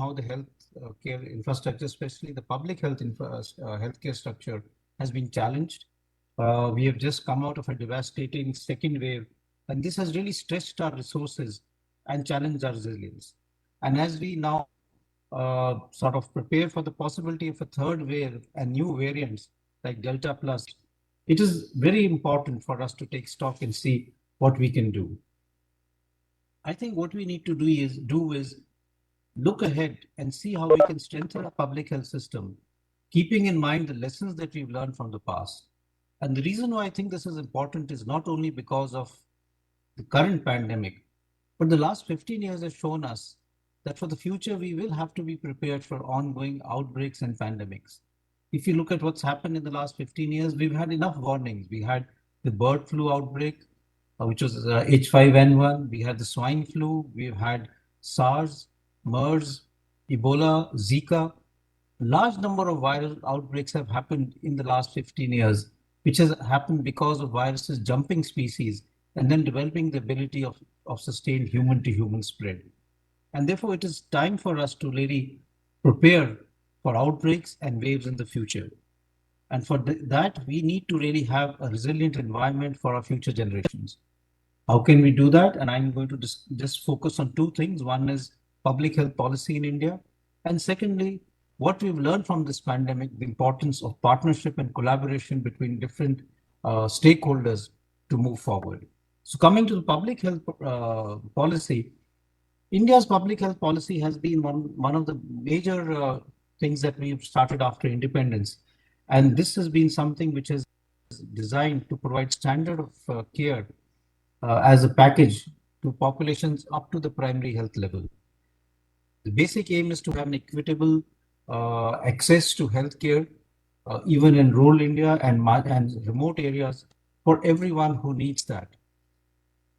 how the health care infrastructure, especially the public health healthcare structure, has been challenged. We have just come out of a devastating second wave, and this has really stretched our resources and challenged our resilience. And as we now sort of prepare for the possibility of a third wave and new variants like Delta Plus, it is very important for us to take stock and see what we can do. I think what we need to do is look ahead and see how we can strengthen our public health system, keeping in mind the lessons that we've learned from the past. And the reason why I think this is important is not only because of the current pandemic, but the last 15 years have shown us that for the future, we will have to be prepared for ongoing outbreaks and pandemics. If you look at what's happened in the last 15 years, we've had enough warnings. We had the bird flu outbreak, which was H5N1. We had the swine flu. We've had SARS, MERS, Ebola, Zika. Large number of viral outbreaks have happened in the last 15 years, which has happened because of viruses jumping species and then developing the ability of sustained human-to-human spread. And therefore, it is time for us to really prepare for outbreaks and waves in the future. And for that, we need to really have a resilient environment for our future generations. How can we do that? And I'm going to just focus on two things. One is public health policy in India. And secondly, what we've learned from this pandemic, the importance of partnership and collaboration between different stakeholders to move forward. So coming to the public health policy, India's public health policy has been one of the major things that we've started after independence. And this has been something which is designed to provide standard of care as a package to populations up to the primary health level. The basic aim is to have an equitable access to healthcare, even in rural India and remote areas, for everyone who needs that.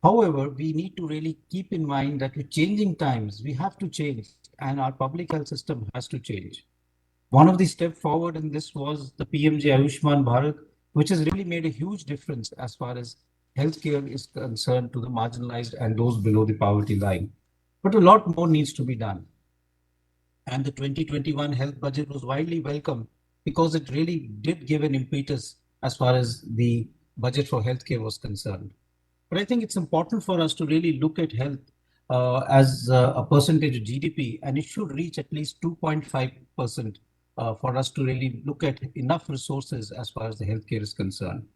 However, we need to really keep in mind that with changing times, we have to change, and our public health system has to change. One of the steps forward in this was the PMJ Ayushman Bharat, which has really made a huge difference as far as healthcare is concerned to the marginalized and those below the poverty line. But a lot more needs to be done. And the 2021 health budget was widely welcomed because it really did give an impetus as far as the budget for healthcare was concerned. But I think it's important for us to really look at health as a percentage of GDP, and it should reach at least 2.5% for us to really look at enough resources as far as the healthcare is concerned.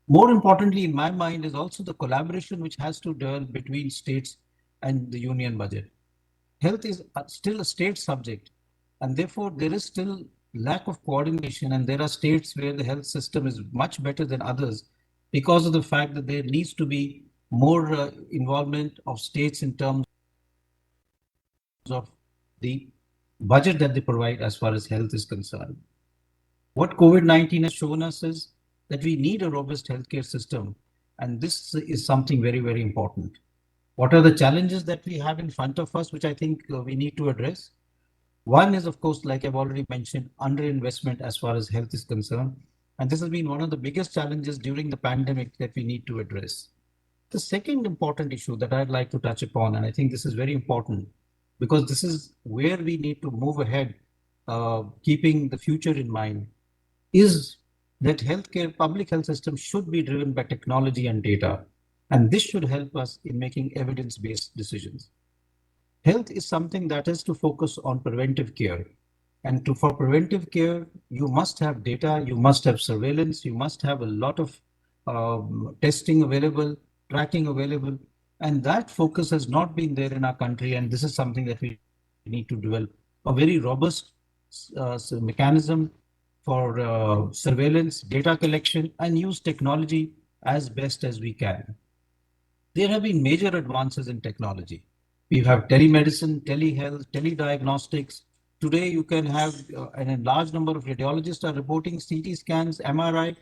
More importantly, in my mind, is also the collaboration which has to develop between states and the union budget. Health is still a state subject, and therefore there is still lack of coordination, and there are states where the health system is much better than others because of the fact that there needs to be more involvement of states in terms of the budget that they provide as far as health is concerned. What COVID-19 has shown us is that we need a robust healthcare system, and this is something very, very important. What are the challenges that we have in front of us, which I think we need to address? One is, of course, like I've already mentioned, underinvestment as far as health is concerned. And this has been one of the biggest challenges during the pandemic that we need to address. The second important issue that I'd like to touch upon, and I think this is very important, because this is where we need to move ahead, keeping the future in mind, is that healthcare, public health system should be driven by technology and data. And this should help us in making evidence-based decisions. Health is something that is to focus on preventive care. And for preventive care, you must have data, you must have surveillance, you must have a lot of testing available, tracking available. And that focus has not been there in our country. And this is something that we need to develop a very robust mechanism for surveillance, data collection, and use technology as best as we can. There have been major advances in technology. We have telemedicine, telehealth, telediagnostics. Today, you can have a large number of radiologists are reporting CT scans, MRI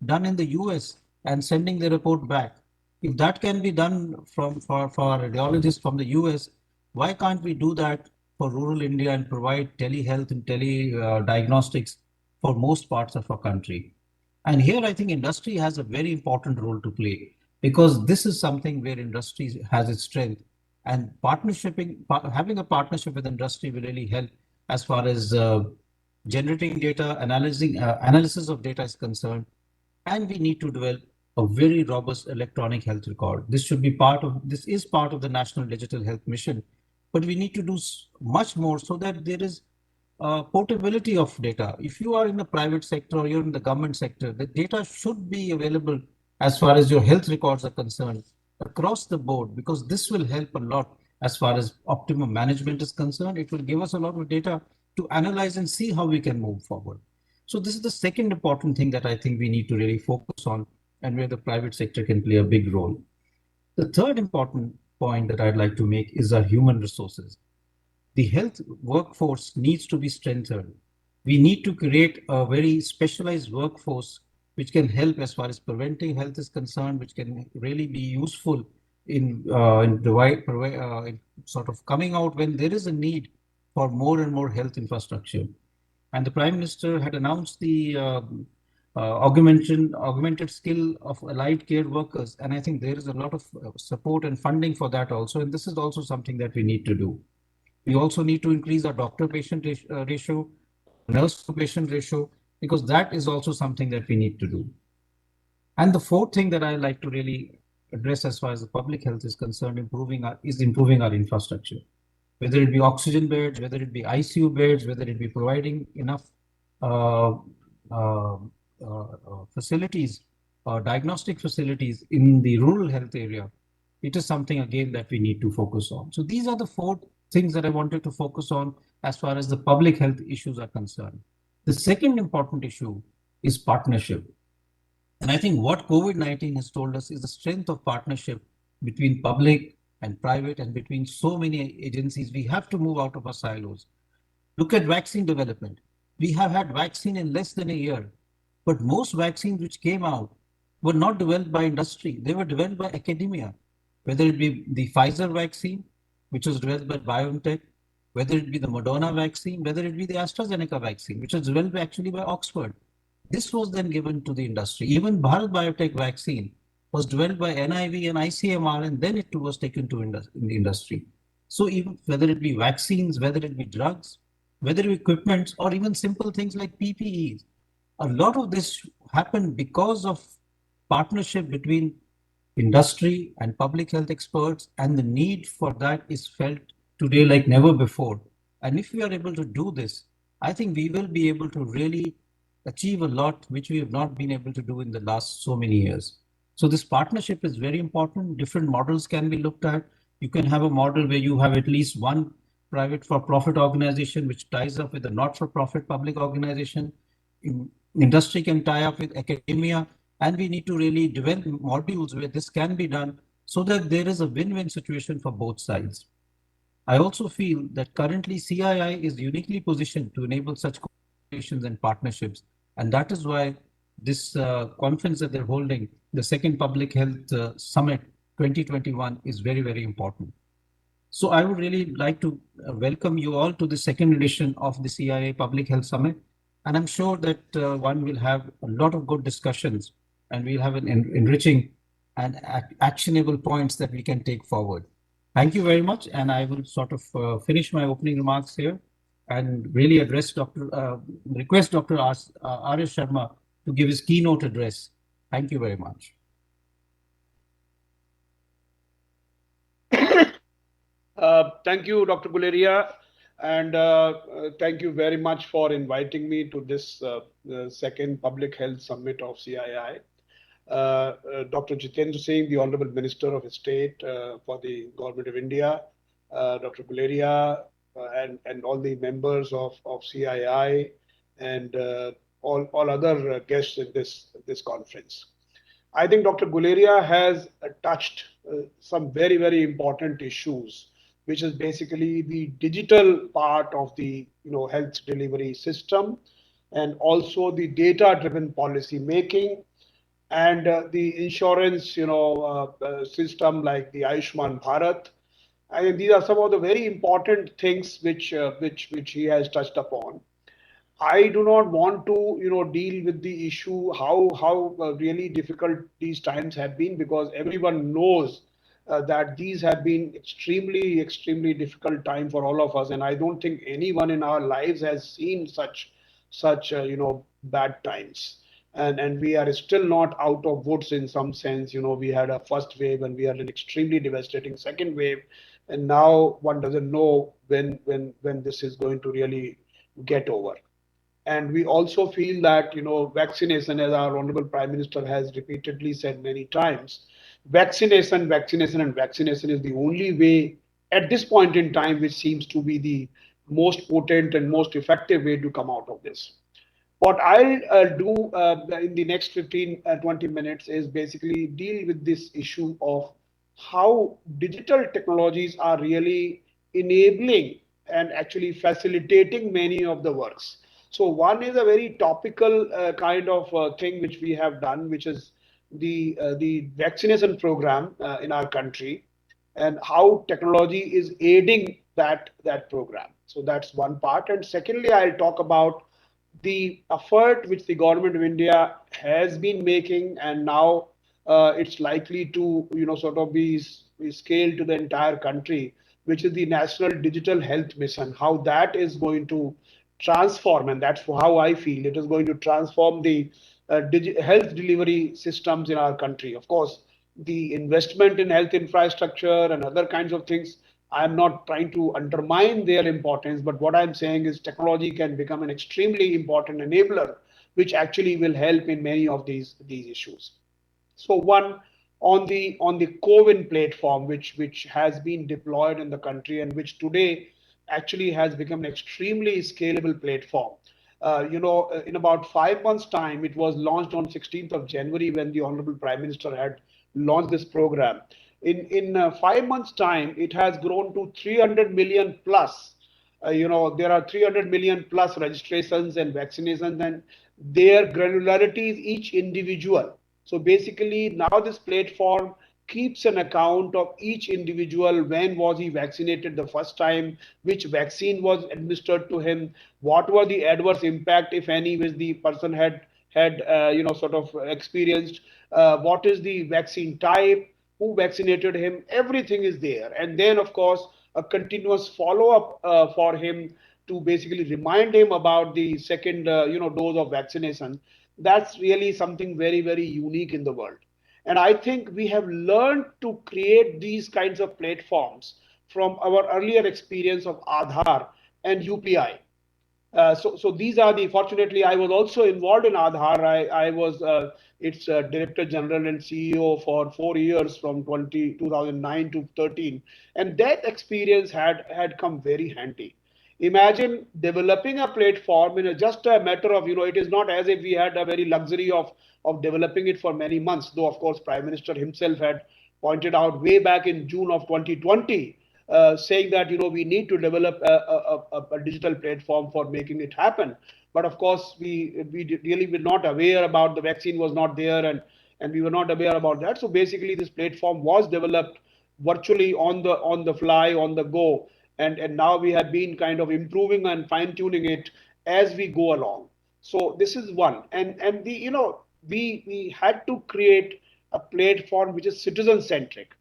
done in the US and sending the report back. If that can be done for radiologists from the US, why can't we do that for rural India and provide telehealth and telediagnostics for most parts of our country? And here, I think industry has a very important role to play, because this is something where industry has its strength. And having a partnership with industry will really help as far as generating data, analysis of data is concerned. And we need to develop a very robust electronic health record. This is part of the National Digital Health Mission, but we need to do much more so that there is portability of data. If you are in the private sector or you're in the government sector, the data should be available as far as your health records are concerned across the board, because this will help a lot as far as optimum management is concerned. It will give us a lot of data to analyze and see how we can move forward. So this is the second important thing that I think we need to really focus on, and where the private sector can play a big role. The third important point that I'd like to make is our human resources. The health workforce needs to be strengthened. We need to create a very specialized workforce which can help as far as preventing health is concerned, which can really be useful in sort of coming out when there is a need for more and more health infrastructure. And the Prime Minister had announced the augmented skill of allied care workers. And I think there is a lot of support and funding for that also. And this is also something that we need to do. We also need to increase our doctor-patient ratio, nurse-to-patient ratio, because that is also something that we need to do. And the fourth thing that I like to really address as far as the public health is concerned, improving our infrastructure. Whether it be oxygen beds, whether it be ICU beds, whether it be providing enough facilities, diagnostic facilities in the rural health area, it is something again that we need to focus on. So these are the four things that I wanted to focus on as far as the public health issues are concerned. The second important issue is partnership. And I think what COVID-19 has told us is the strength of partnership between public and private and between so many agencies. We have to move out of our silos. Look at vaccine development. We have had vaccine in less than a year, but most vaccines which came out were not developed by industry. They were developed by academia, whether it be the Pfizer vaccine, which was developed by BioNTech, whether it be the Moderna vaccine, whether it be the AstraZeneca vaccine, which was developed actually by Oxford. This was then given to the industry. Even Bharat Biotech vaccine was developed by NIV and ICMR, and then it was taken to the industry. So even whether it be vaccines, whether it be drugs, whether it be equipment, or even simple things like PPEs, a lot of this happened because of partnership between industry and public health experts, and the need for that is felt today like never before. And if we are able to do this, I think we will be able to really achieve a lot which we have not been able to do in the last so many years. So this partnership is very important. Different models can be looked at. You can have a model where you have at least one private for-profit organization which ties up with a not-for-profit public organization. Industry can tie up with academia, and we need to really develop modules where this can be done so that there is a win-win situation for both sides. I also feel that currently CII is uniquely positioned to enable such collaborations and partnerships. And that is why this conference that they're holding, the second Public Health Summit 2021, is very, very important. So I would really like to welcome you all to the second edition of the CII Public Health Summit. And I'm sure that one will have a lot of good discussions, and we'll have an enriching and actionable points that we can take forward. Thank you very much. And I will sort of finish my opening remarks here and really request Dr. R.S. Sharma to give his keynote address. Thank you very much. Thank you, Dr. Guleria, and thank you very much for inviting me to this second Public Health Summit of CII. Dr. Jitendra Singh, the Honorable Minister of State for the Government of India, Dr. Guleria, and all the members of CII, and all other guests in this conference. I think Dr. Guleria has touched some very, very important issues, which is basically the digital part of the health delivery system, and also the data-driven policy making, and the insurance system like the Ayushman Bharat. I mean, these are some of the very important things which he has touched upon. I do not want to deal with the issue how really difficult these times have been, because everyone knows that these have been extremely difficult time for all of us, and I don't think anyone in our lives has seen such bad times. And we are still not out of woods in some sense. We had a first wave and we had an extremely devastating second wave, and now one doesn't know when this is going to really get over. And we also feel that, vaccination, as our Honorable Prime Minister has repeatedly said many times, and vaccination is the only way at this point in time, which seems to be the most potent and most effective way to come out of this. What I'll do in the next 15, 20 minutes is basically deal with this issue of how digital technologies are really enabling and actually facilitating many of the works. So one is a very topical kind of thing which we have done, which is the vaccination program in our country, and how technology is aiding that program. So that's one part. And secondly, I'll talk about the effort which the government of India has been making, and now it's likely to sort of be scaled to the entire country, which is the National Digital Health Mission. How that is going to transform, and that's how I feel it is going to transform the health delivery systems in our country. Of course, the investment in health infrastructure and other kinds of things, I'm not trying to undermine their importance, but what I'm saying is technology can become an extremely important enabler, which actually will help in many of these issues. So one, on the CoWIN platform, which has been deployed in the country and which today actually has become an extremely scalable platform. In about 5 months' time, it was launched on 16th of January when the Honorable Prime Minister had launched this program. In 5 months' time, it has grown to 300 million plus. There are 300 million plus registrations and vaccinations, and their granularity is each individual. So basically, now this platform keeps an account of each individual. When was he vaccinated the first time? Which vaccine was administered to him? What were the adverse impact, if any, which the person had sort of experienced? What is the vaccine type? Who vaccinated him? Everything is there. And then, of course, a continuous follow-up for him to basically remind him about the second, dose of vaccination. That's really something very unique in the world. And I think we have learned to create these kinds of platforms from our earlier experience of Aadhaar and UPI. So these are fortunately, I was also involved in Aadhaar. I was its Director General and CEO for 4 years from 2009 to 13. And that experience had come very handy. Imagine developing a platform in just a matter of, it is not as if we had a very luxury of developing it for many months, though of course Prime Minister himself had pointed out way back in June of 2020, saying that we need to develop a digital platform for making it happen. But of course, we really were not aware about the vaccine was not there, and we were not aware about that. So basically, this platform was developed virtually on the fly, on the go, and now we have been kind of improving and fine tuning it as we go along. So this is one, and we had to create a platform which is citizen centric.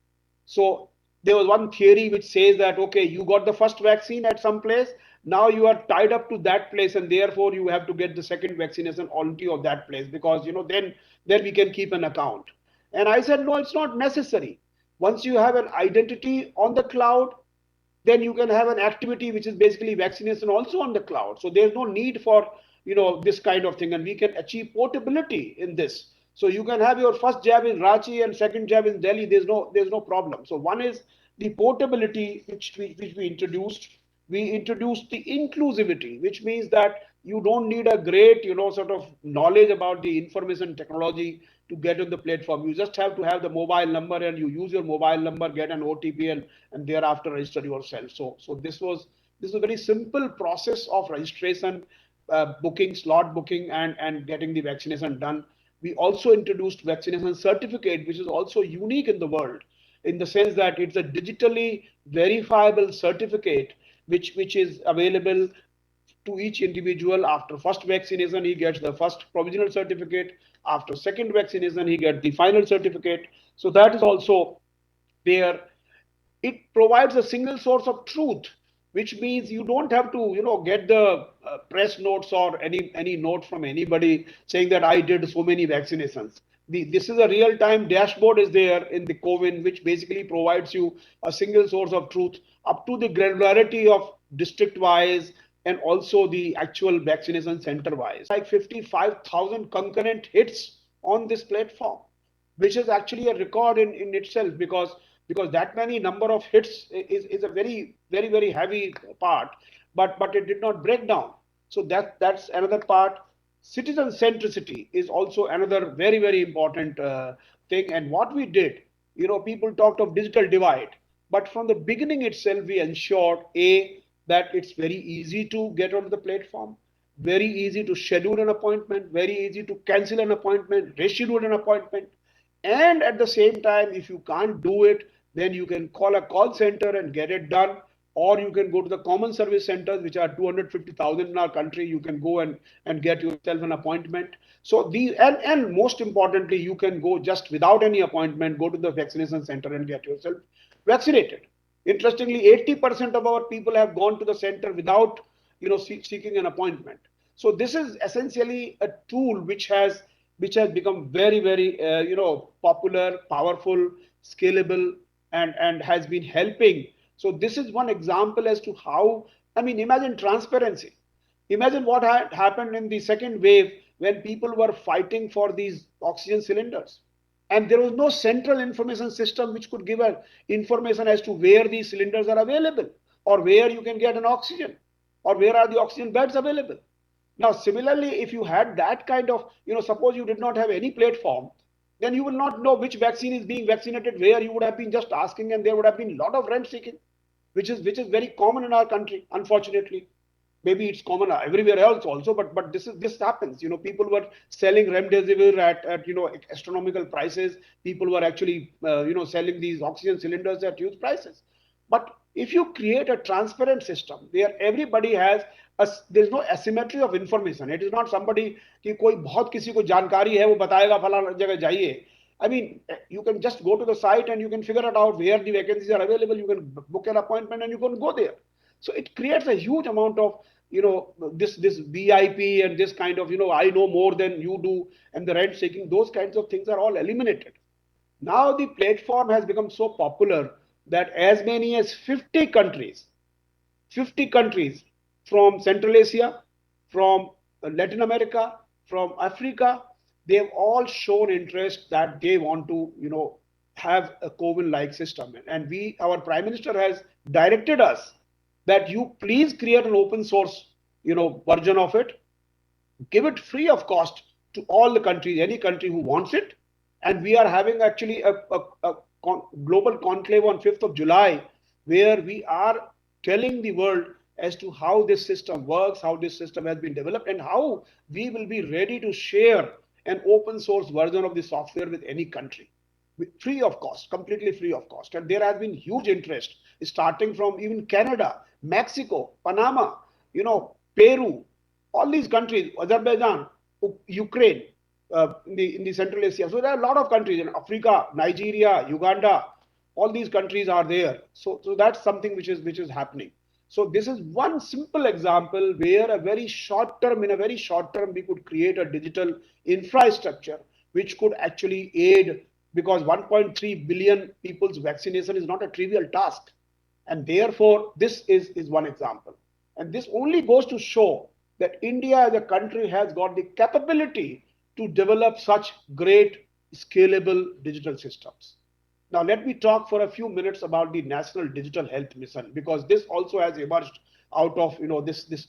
So there was one theory which says that, okay, you got the first vaccine at some place, now you are tied up to that place, and therefore you have to get the second vaccination only of that place, because then we can keep an account. And I said, no, it's not necessary. Once you have an identity on the cloud, then you can have an activity which is basically vaccination also on the cloud. So there's no need for this kind of thing, and we can achieve portability in this. So you can have your first jab in Ranchi and second jab in Delhi. There's no problem. So one is the portability which we introduced. We introduced the inclusivity, which means that you don't need a great sort of knowledge about the information technology to get on the platform. You just have to have the mobile number, and you use your mobile number, get an OTP, and thereafter register yourself. So this was a very simple process of registration, booking, slot booking, and getting the vaccination done. We also introduced vaccination certificate, which is also unique in the world, in the sense that it's a digitally verifiable certificate which is available to each individual. After first vaccination, he gets the first provisional certificate. After second vaccination, he gets the final certificate. So that is also there. It provides a single source of truth, which means you don't have to, get the press notes or any note from anybody saying that I did so many vaccinations. This is a real-time dashboard is there in the CoWIN, which basically provides you a single source of truth up to the granularity of district-wise and also the actual vaccination center-wise. Like 55,000 concurrent hits on this platform, which is actually a record in itself, because that many number of hits is a very heavy part, but it did not break down. So that's another part. Citizen centricity is also another very important thing. And what we did, people talked of digital divide, but from the beginning itself we ensured that it's very easy to get onto the platform, very easy to schedule an appointment, very easy to cancel an appointment, reschedule an appointment. And at the same time, if you can't do it, then you can call a call center and get it done, or you can go to the common service centers, which are 250,000 in our country. You can go and get yourself an appointment. So and most importantly, you can go just without any appointment, go to the vaccination center and get yourself vaccinated. Interestingly, 80% of our people have gone to the center without, seeking an appointment. So this is essentially a tool which has become very popular, powerful, scalable, and has been helping. So this is one example as to how, imagine transparency. Imagine what had happened in the second wave when people were fighting for these oxygen cylinders. And there was no central information system which could give information as to where these cylinders are available, or where you can get an oxygen, or where are the oxygen beds available. Now, similarly, if you had that kind of, suppose you did not have any platform, then you will not know which vaccine is being vaccinated where. You would have been just asking, and there would have been a lot of rent seeking, which is very common in our country, unfortunately. Maybe it's common everywhere else also, but this happens. People were selling remdesivir at astronomical prices. People were actually selling these oxygen cylinders at huge prices. But if you create a transparent system where everybody has there's no asymmetry of information. It is not somebody कि कोई बहुत किसी को जानकारी है वो बताएगा फलाना जगह जाइए. You can just go to the site and you can figure it out where the vacancies are available. You can book an appointment and you can go there. So it creates a huge amount of this VIP and this kind of I know more than you do, and the rent seeking. Those kinds of things are all eliminated. Now the platform has become so popular that as many as 50 countries from Central Asia, from Latin America, from Africa, they've all shown interest that they want to, have a CoWIN-like system. And our Prime Minister has directed us that you please create an open source, version of it, give it free of cost to all the countries, any country who wants it. And we are having actually a global conclave on 5th of July, where we are telling the world as to how this system works, how this system has been developed, and how we will be ready to share an open source version of the software with any country, free of cost, completely free of cost. And there has been huge interest, starting from even Canada, Mexico, Panama, Peru, all these countries, Azerbaijan, Ukraine, in the Central Asia. So there are a lot of countries in Africa, Nigeria, Uganda, all these countries are there. So that's something which is happening. So this is one simple example where in a very short term, we could create a digital infrastructure which could actually aid, because 1.3 billion people's vaccination is not a trivial task. And therefore, this is one example. And this only goes to show that India as a country has got the capability to develop such great scalable digital systems. Now, let me talk for a few minutes about the National Digital Health Mission, because this also has emerged out of, the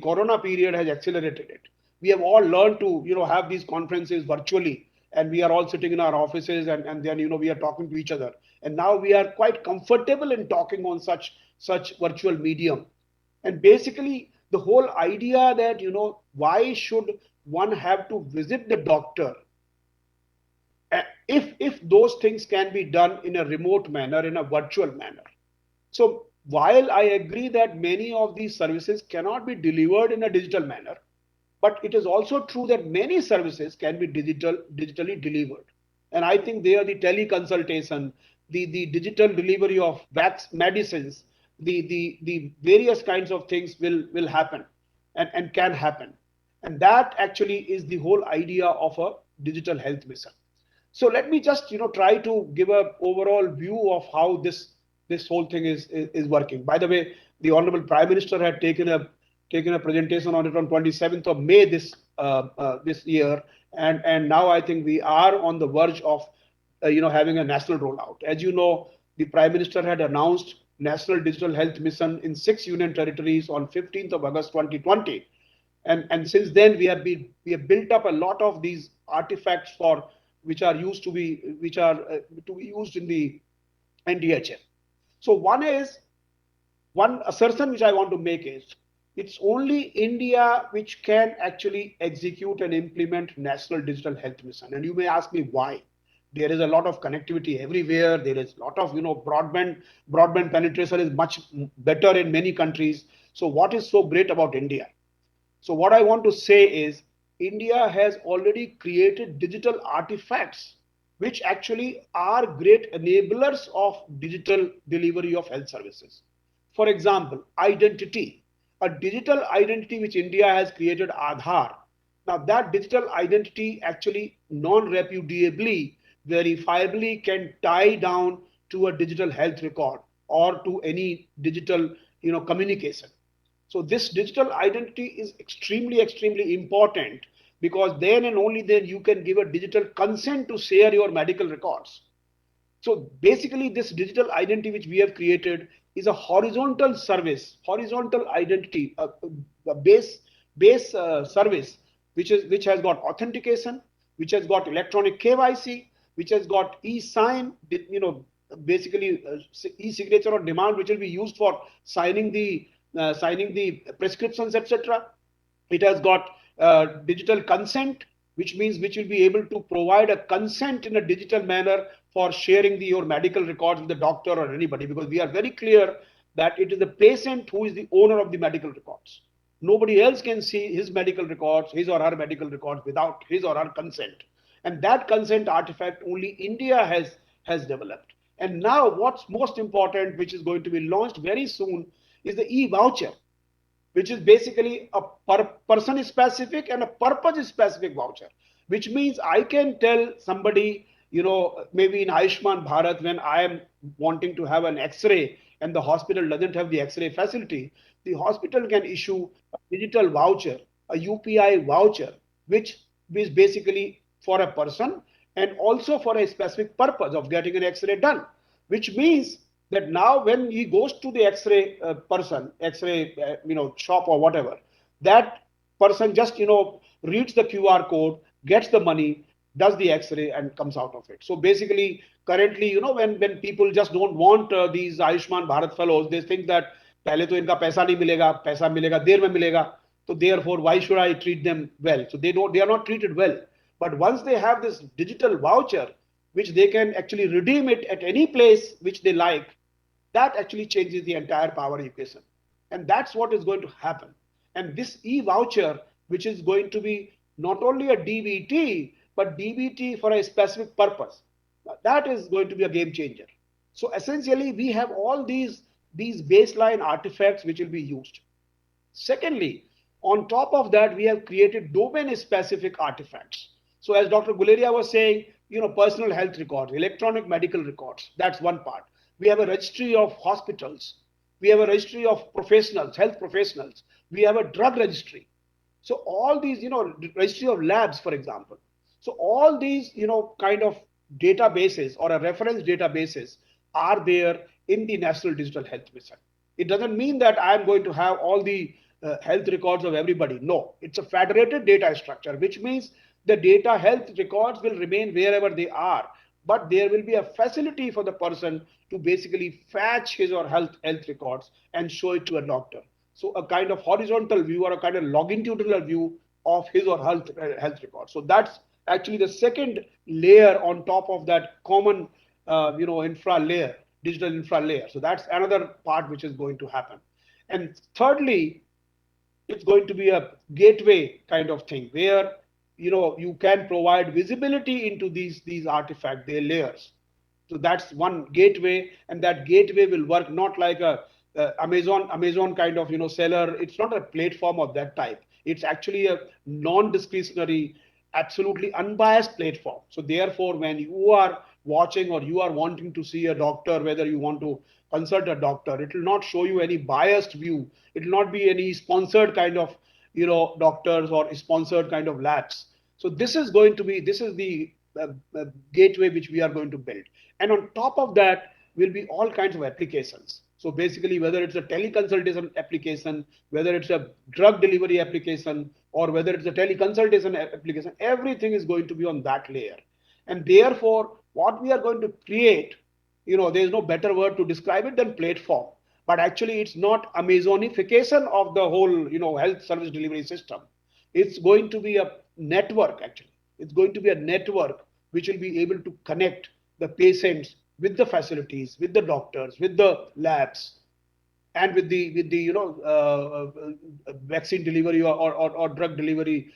Corona period has accelerated it. We have all learned to, have these conferences virtually, and we are all sitting in our offices and then, we are talking to each other. And now we are quite comfortable in talking on such virtual medium. And basically, the whole idea that, why should one have to visit the doctor if those things can be done in a remote manner, in a virtual manner. So while I agree that many of these services cannot be delivered in a digital manner, but it is also true that many services can be digitally delivered. And I think there the teleconsultation, the digital delivery of medicines, the various kinds of things will happen and can happen. And that actually is the whole idea of a digital health mission. So let me just try to give a overall view of how this whole thing is working. By the way, the Honorable Prime Minister had taken a presentation on it on 27th of May this year, and now I think we are on the verge of having a national rollout. As you know, the Prime Minister had announced National Digital Health Mission in 6 union territories on 15th of August 2020, and since then we have built up a lot of these artifacts which are to be used in the NDHM. So one assertion which I want to make is it's only India which can actually execute and implement National Digital Health Mission. And you may ask me why. There is a lot of connectivity everywhere. There is a lot of broadband penetration is much better in many countries. So what is so great about India? So what I want to say is India has already created digital artifacts which actually are great enablers of digital delivery of health services. For example, identity, a digital identity which India has created, Aadhaar. Now that digital identity actually non-repudiably, verifiably can tie down to a digital health record or to any digital communication. So this digital identity is extremely, extremely important because then and only then you can give a digital consent to share your medical records. So basically this digital identity which we have created is a horizontal service, horizontal identity, a base service which has got authentication, which has got electronic KYC, which has got e-sign, basically e-signature on demand, which will be used for signing the prescriptions, etc. It has got digital consent, which means which will be able to provide a consent in a digital manner for sharing your medical records with the doctor or anybody, because we are very clear that it is the patient who is the owner of the medical records. Nobody else can see his medical records, his or her medical records without his or her consent. And that consent artifact only India has developed. And now what's most important, which is going to be launched very soon, is the e-voucher, which is basically a person-specific and a purpose-specific voucher, which means I can tell somebody, maybe in Ayushman Bharat, when I am wanting to have an X-ray and the hospital doesn't have the X-ray facility, the hospital can issue a digital voucher, a UPI voucher, which is basically for a person and also for a specific purpose of getting an X-ray done, which means that now when he goes to the X-ray X-ray shop or whatever, that person just reads the QR code, gets the money, does the X-ray and comes out of it. So basically, currently, when people just don't want these Ayushman Bharat fellows, they think that पहले तो इनका पैसा नहीं मिलेगा, पैसा मिलेगा देर में मिलेगा, so therefore why should I treat them well? So they are not treated well. But once they have this digital voucher, which they can actually redeem it at any place which they like, that actually changes the entire power equation. And that's what is going to happen. And this e-voucher, which is going to be not only a DBT, but DBT for a specific purpose, that is going to be a game changer. So essentially, we have all these baseline artifacts which will be used. Secondly, on top of that, we have created domain-specific artifacts. So as Dr. Guleria was saying, personal health records, electronic medical records, that's one part. We have a registry of hospitals. We have a registry of professionals, health professionals. We have a drug registry. So all these, registry of labs, for example. So all these, kind of databases or a reference databases are there in the National Digital Health Mission. It doesn't mean that I'm going to have all the health records of everybody. No, it's a federated data structure, which means the data health records will remain wherever they are, but there will be a facility for the person to basically fetch his or health records and show it to a doctor. So a kind of horizontal view or a kind of longitudinal view of his or health records. So that's actually the second layer on top of that common, infra layer, digital infra layer. So that's another part which is going to happen. And thirdly, it's going to be a gateway kind of thing where you can provide visibility into these artifacts, their layers. So that's one gateway, and that gateway will work not like a Amazon kind of seller. It's not a platform of that type. It's actually a non-discretionary, absolutely unbiased platform. So therefore, when you are watching or you are wanting to see a doctor, whether you want to consult a doctor, it will not show you any biased view. It will not be any sponsored kind of doctors or sponsored kind of labs. So this is the gateway which we are going to build, and on top of that will be all kinds of applications. So basically, whether it's a teleconsultation application, whether it's a drug delivery application, or whether it's a teleconsultation application, everything is going to be on that layer. And therefore, what we are going to create, there's no better word to describe it than platform. But actually, it's not Amazonification of the whole, health service delivery system. It's going to be a network, actually. It's going to be a network which will be able to connect the patients with the facilities, with the doctors, with the labs, and with the vaccine delivery or drug delivery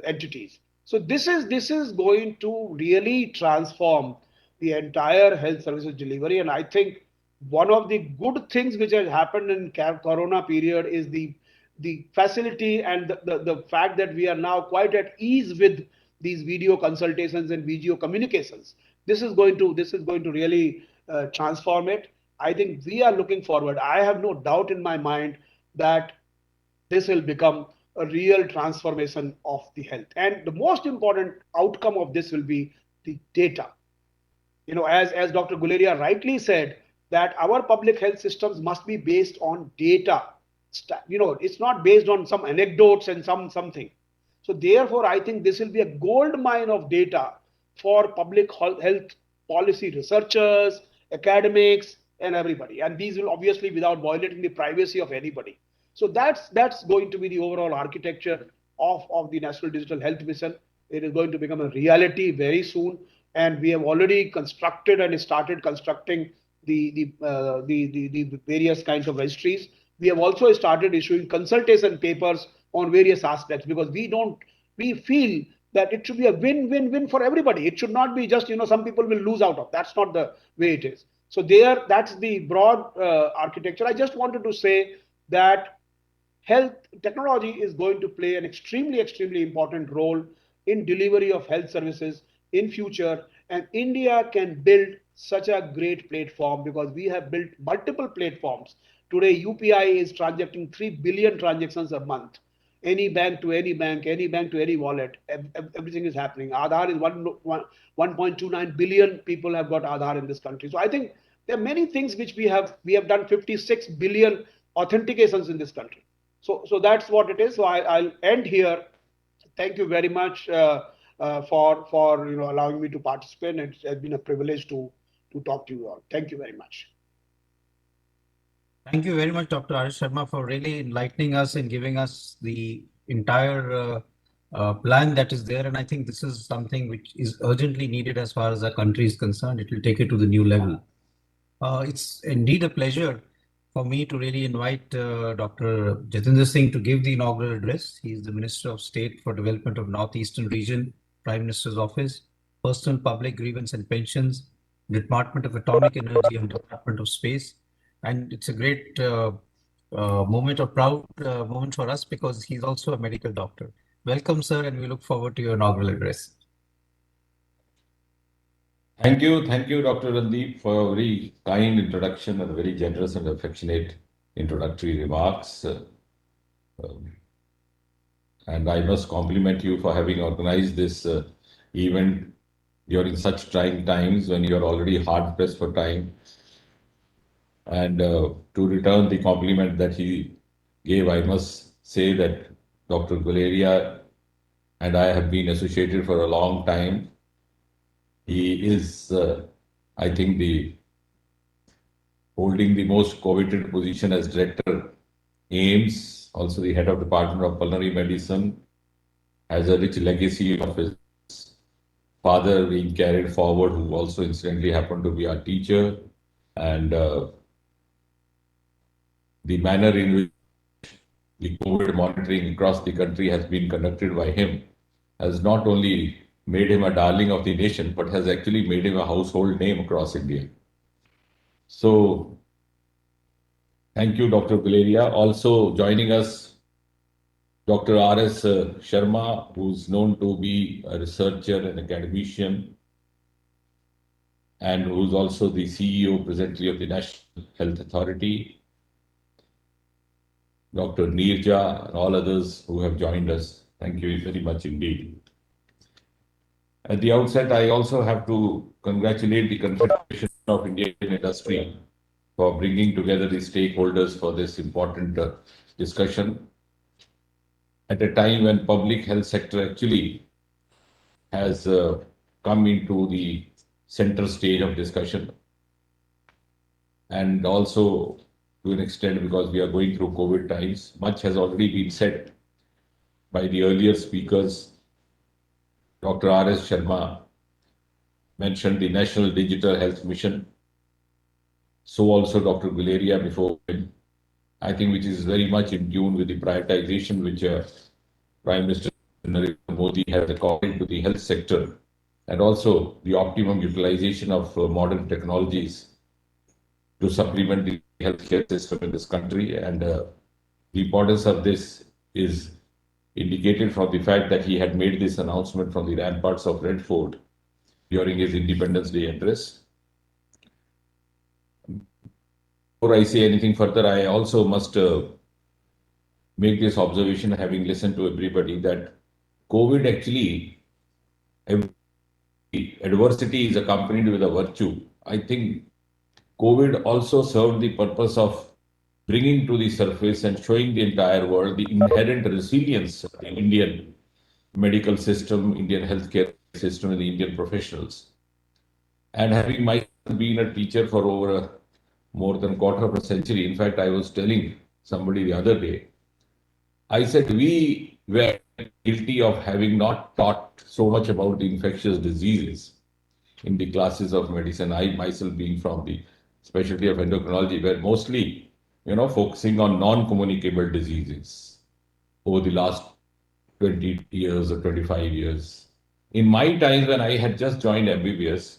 entities. So this is going to really transform the entire health services delivery. And I think one of the good things which has happened in Corona period is the facility and the fact that we are now quite at ease with these video consultations and video communications. This is going to really transform it. I think we are looking forward. I have no doubt in my mind that this will become a real transformation of the health. And the most important outcome of this will be the data. As Dr. Guleria rightly said, that our public health systems must be based on data. It's not based on some anecdotes and something. So therefore, I think this will be a gold mine of data for public health policy researchers, academics, and everybody. And these will obviously without violating the privacy of anybody. So that's going to be the overall architecture of the National Digital Health Mission. It is going to become a reality very soon, and we have already constructed and started constructing the various kinds of registries. We have also started issuing consultation papers on various aspects, because we feel that it should be a win-win-win for everybody. It should not be just some people will lose out of. That's not the way it is. So that's the broad architecture. I just wanted to say that health technology is going to play an extremely important role in delivery of health services in future, and India can build such a great platform because we have built multiple platforms. Today UPI is transacting 3 billion transactions a month. Any bank to any bank, any bank to any wallet, everything is happening. Aadhaar is 1.29 billion people have got Aadhaar in this country. So I think there are many things which we have done 56 billion authentications in this country. So that's what it is. So I'll end here. Thank you very much for allowing me to participate. It has been a privilege to talk to you all. Thank you very much. Thank you very much, Dr. Arish Sharma, for really enlightening us and giving us the entire plan that is there. And I think this is something which is urgently needed as far as our country is concerned. It will take it to the new level. It's indeed a pleasure for me to really invite Dr. Jitendra Singh to give the inaugural address. He is the Minister of State for Development of Northeastern Region, Prime Minister's Office, Personal Public Grievance and Pensions, Department of Atomic Energy and Department of Space. And it's a great moment of proud moment for us because he's also a medical doctor. Welcome, sir, and we look forward to your inaugural address. Thank you, Dr. Randeep, for a very kind introduction and very generous and affectionate introductory remarks. And I must compliment you for having organized this event during such trying times when you are already hard pressed for time. And to return the compliment that he gave, I must say that Dr. Guleria and I have been associated for a long time. He is, I think, holding the most coveted position as Director AIIMS, also the Head of Department of Pulmonary Medicine, has a rich legacy of his father being carried forward, who also incidentally happened to be our teacher, and the manner in which the COVID monitoring across the country has been conducted by him has not only made him a darling of the nation, but has actually made him a household name across India. So, thank you, Dr. Guleria. Also joining us, Dr. R.S. Sharma, who's known to be a researcher and academician, and who's also the CEO presently of the National Health Authority, Dr. Neerja, and all others who have joined us. Thank you very much indeed. At the outset, I also have to congratulate the Confederation of Indian Industry for bringing together the stakeholders for this important discussion at a time when public health sector actually has come into the center stage of discussion, and also to an extent because we are going through COVID times. Much has already been said by the earlier speakers. Dr. R.S. Sharma mentioned the National Digital Health Mission. So also Dr. Guleria before him, I think, which is very much in tune with the prioritization which Prime Minister Narendra Modi has according to the health sector, and also the optimum utilization of modern technologies to supplement the healthcare system in this country. And the importance of this is indicated from the fact that he had made this announcement from the ramparts of Red Fort during his Independence Day address. Before I say anything further, I also must make this observation, having listened to everybody, that COVID actually, adversity is accompanied with a virtue. I think COVID also served the purpose of bringing to the surface and showing the entire world the inherent resilience of the Indian medical system, Indian healthcare system, and the Indian professionals. And having myself been a teacher for over more than a quarter of a century, in fact, I was telling somebody the other day, I said we were guilty of having not taught so much about the infectious diseases in the classes of medicine. I myself being from the specialty of endocrinology, were mostly focusing on non-communicable diseases over the last 20 years or 25 years. In my times when I had just joined MBBS,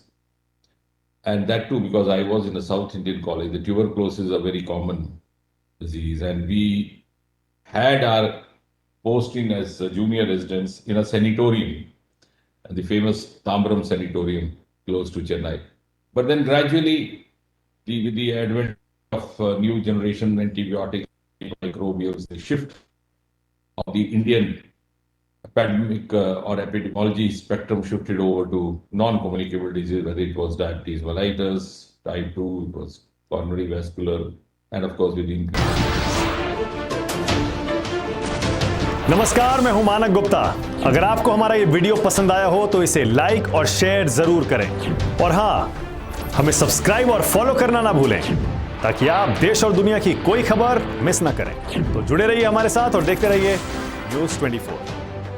and that too because I was in a South Indian college, the tuberculosis is a very common disease, and we had our posting as junior residents in a sanatorium, the famous Tambram Sanatorium close to Chennai. But then gradually, with the advent of new generation antibiotics, microbials, the shift of the Indian pandemic or epidemiology spectrum shifted over to non-communicable disease, whether it was diabetes mellitus, type 2, it was coronary vascular, and of course with the नमस्कार, मैं हूं मानक गुप्ता। अगर आपको हमारा ये video पसंद आया हो तो इसे लाइक और शेयर जरूर करें, और हां, हमें सब्सक्राइब और फॉलो करना ना भूलें ताकि आप देश और दुनिया की कोई खबर मिस ना करें। तो जुड़े रहिए हमारे साथ और देखते रहिए न्यूज़ 24।